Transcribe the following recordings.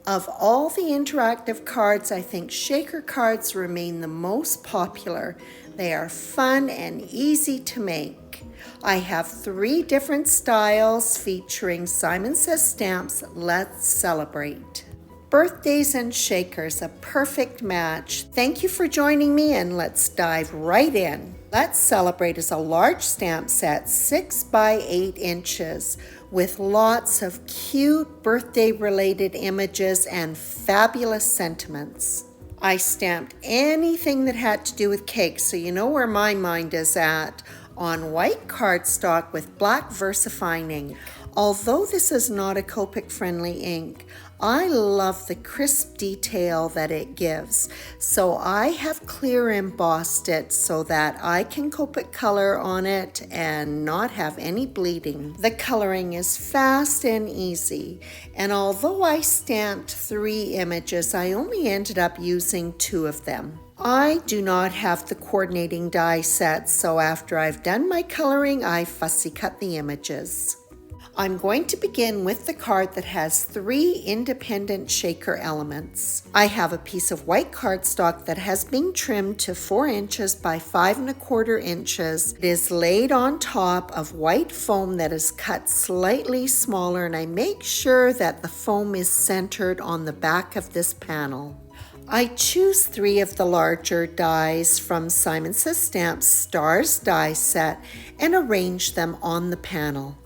Of all the interactive cards, I think shaker cards remain the most popular. They are fun and easy to make. I have 3 different styles featuring Simon Says Stamps Let's Celebrate. Birthdays and shakers, a perfect match. Thank you for joining me, and let's dive right in. Let's Celebrate is a large stamp set 6 by 8 inches with lots of cute birthday related images and fabulous sentiments. I stamped anything that had to do with cake, so you know where my mind is at, on white cardstock with black VersaFine ink. Although this is not a Copic friendly ink, I love the crisp detail that it gives, so I have clear embossed it so that I can Copic color on it and not have any bleeding. The coloring is fast and easy, and although I stamped 3 images, I only ended up using 2 of them. I do not have the coordinating die set, so after I've done my coloring, I fussy cut the images. I'm going to begin with the card that has 3 independent shaker elements. I have a piece of white cardstock that has been trimmed to 4 inches by 5 1/4 inches. It is laid on top of white foam that is cut slightly smaller, and I make sure that the foam is centered on the back of this panel. I choose 3 of the larger dies from Simon Says Stamps Stars die set and arrange them on the panel.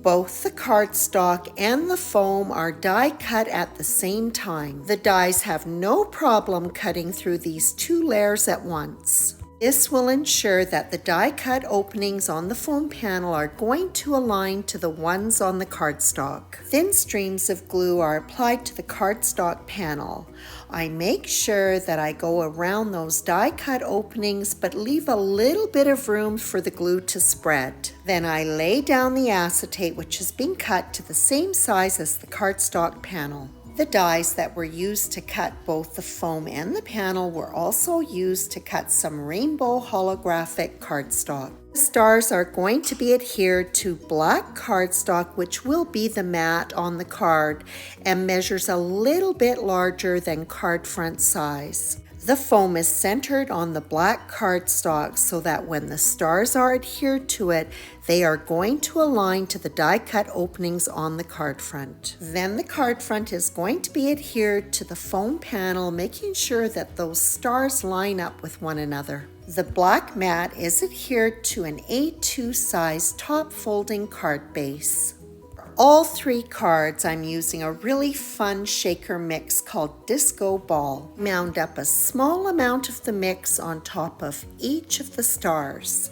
Both the cardstock and the foam are die cut at the same time. The dies have no problem cutting through these 2 layers at once. This will ensure that the die cut openings on the foam panel are going to align to the ones on the cardstock. Thin streams of glue are applied to the cardstock panel. I make sure that I go around those die cut openings but leave a little bit of room for the glue to spread. Then I lay down the acetate, which has been cut to the same size as the cardstock panel. The dies that were used to cut both the foam and the panel were also used to cut some rainbow holographic cardstock. The stars are going to be adhered to black cardstock, which will be the mat on the card and measures a little bit larger than card front size. The foam is centered on the black cardstock so that when the stars are adhered to it, they are going to align to the die cut openings on the card front. Then the card front is going to be adhered to the foam panel, making sure that those stars line up with one another. The black mat is adhered to an A2 size top folding card base. All 3 cards, I'm using a really fun shaker mix called Disco Ball. Mound up a small amount of the mix on top of each of the stars.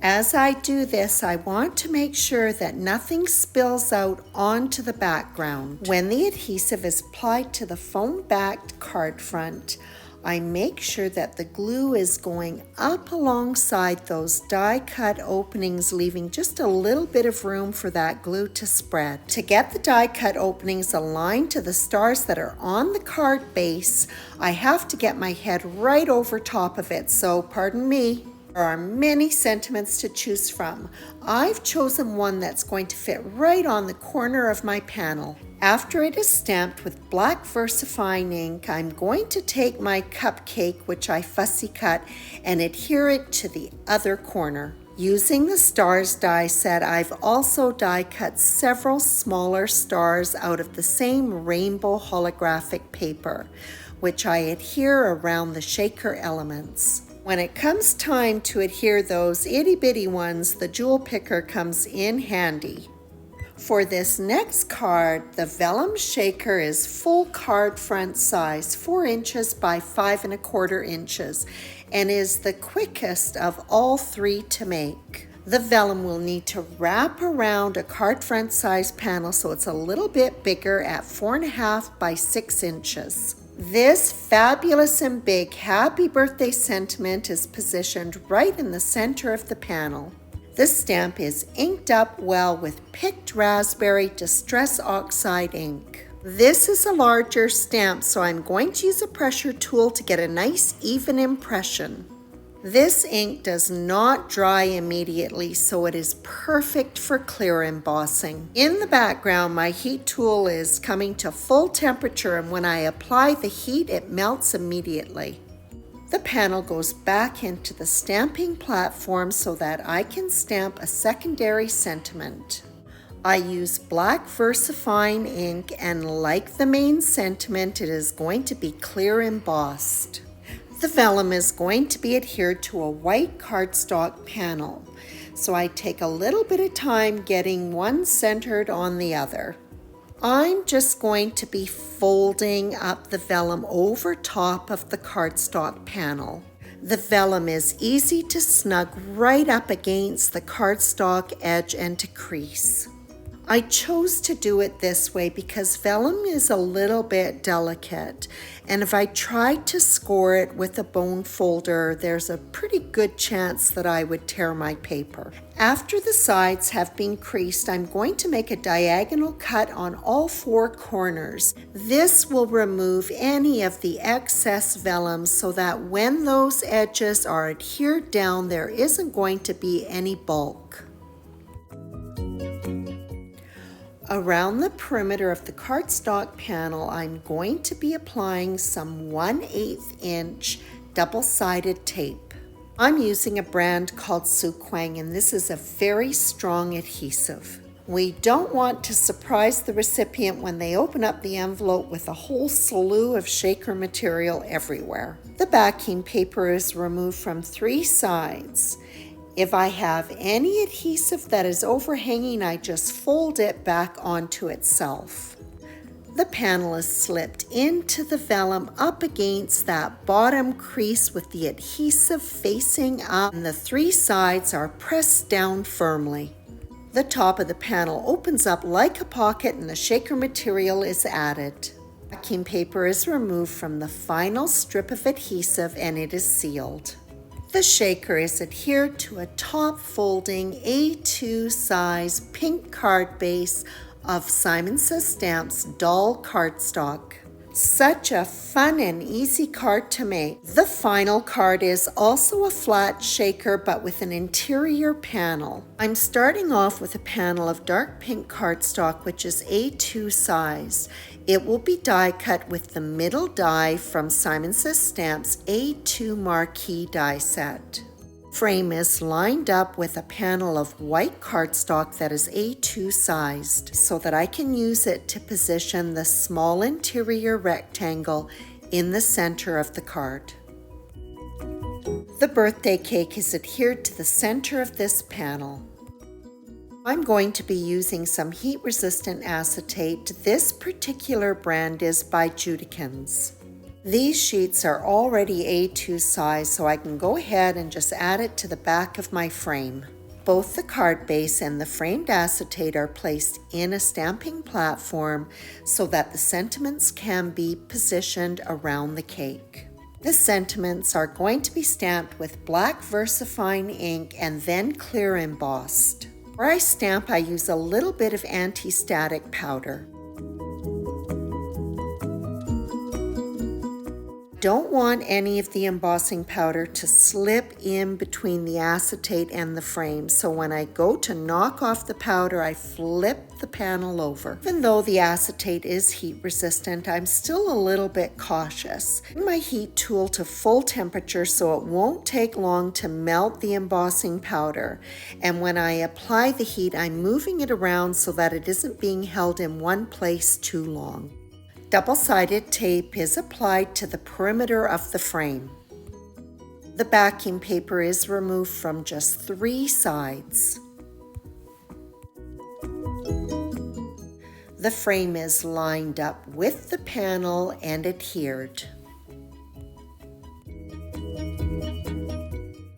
As I do this, I want to make sure that nothing spills out onto the background. When the adhesive is applied to the foam-backed card front, I make sure that the glue is going up alongside those die cut openings, leaving just a little bit of room for that glue to spread. To get the die cut openings aligned to the stars that are on the card base, I have to get my head right over top of it, so pardon me. There are many sentiments to choose from. I've chosen one that's going to fit right on the corner of my panel. After it is stamped with black VersaFine ink, I'm going to take my cupcake, which I fussy cut, and adhere it to the other corner. Using the stars die set, I've also die cut several smaller stars out of the same rainbow holographic paper, which I adhere around the shaker elements. When it comes time to adhere those itty bitty ones, the jewel picker comes in handy. For this next card, the vellum shaker is full card front size, 4 inches by 5 1/4 inches, and is the quickest of all 3 to make. The vellum will need to wrap around a card front size panel, so it's a little bit bigger at 4 1/2 by 6 inches. This fabulous and big happy birthday sentiment is positioned right in the center of the panel. This stamp is inked up well with picked raspberry Distress Oxide ink. This is a larger stamp, so I'm going to use a pressure tool to get a nice even impression. This ink does not dry immediately, so it is perfect for clear embossing. In the background, my heat tool is coming to full temperature, and when I apply the heat, it melts immediately. The panel goes back into the stamping platform so that I can stamp a secondary sentiment. I use black VersaFine ink, and like the main sentiment, it is going to be clear embossed. The vellum is going to be adhered to a white cardstock panel, so I take a little bit of time getting one centered on the other. I'm just going to be folding up the vellum over top of the cardstock panel. The vellum is easy to snug right up against the cardstock edge and to crease. I chose to do it this way because vellum is a little bit delicate, and if I tried to score it with a bone folder, there's a pretty good chance that I would tear my paper. After the sides have been creased, I'm going to make a diagonal cut on all 4 corners. This will remove any of the excess vellum so that when those edges are adhered down, there isn't going to be any bulk. Around the perimeter of the cardstock panel, I'm going to be applying some 1/8 inch double-sided tape. I'm using a brand called Suquang, and this is a very strong adhesive. We don't want to surprise the recipient when they open up the envelope with a whole slew of shaker material everywhere. The backing paper is removed from 3 sides. If I have any adhesive that is overhanging, I just fold it back onto itself. The panel is slipped into the vellum up against that bottom crease with the adhesive facing up, and the 3 sides are pressed down firmly. The top of the panel opens up like a pocket and the shaker material is added. Backing paper is removed from the final strip of adhesive and it is sealed. The shaker is adhered to a top folding A2 size pink card base of Simon Says Stamps doll cardstock. Such a fun and easy card to make. The final card is also a flat shaker but with an interior panel. I'm starting off with a panel of dark pink cardstock which is A2 size. It will be die cut with the middle die from Simon Says Stamps A2 Marquee die set. Frame is lined up with a panel of white cardstock that is A2 sized so that I can use it to position the small interior rectangle in the center of the card. The birthday cake is adhered to the center of this panel. I'm going to be using some heat-resistant acetate. This particular brand is by Judikins. These sheets are already A2 size, so I can go ahead and just add it to the back of my frame. Both the card base and the framed acetate are placed in a stamping platform so that the sentiments can be positioned around the cake. The sentiments are going to be stamped with black VersaFine ink and then clear embossed. Where I stamp, I use a little bit of anti-static powder. Don't want any of the embossing powder to slip in between the acetate and the frame, so when I go to knock off the powder, I flip the panel over. Even though the acetate is heat resistant, I'm still a little bit cautious. Bring my heat tool to full temperature so it won't take long to melt the embossing powder, and when I apply the heat, I'm moving it around so that it isn't being held in one place too long. Double-sided tape is applied to the perimeter of the frame. The backing paper is removed from just 3 sides. The frame is lined up with the panel and adhered.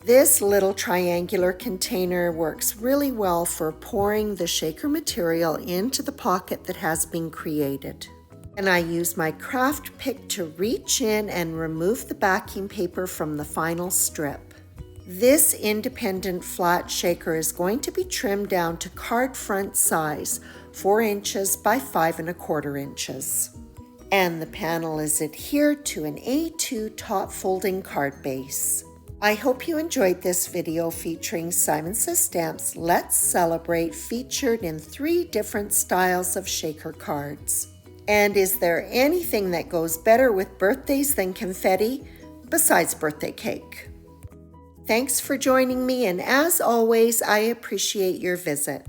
This little triangular container works really well for pouring the shaker material into the pocket that has been created. And I use my craft pick to reach in and remove the backing paper from the final strip. This independent flat shaker is going to be trimmed down to card front size, 4 inches by 5 1/4 inches. And the panel is adhered to an A2 top folding card base. I hope you enjoyed this video featuring Simon Says Stamps Let's Celebrate, featured in 3 different styles of shaker cards. And is there anything that goes better with birthdays than confetti, besides birthday cake? Thanks for joining me, and as always, I appreciate your visit.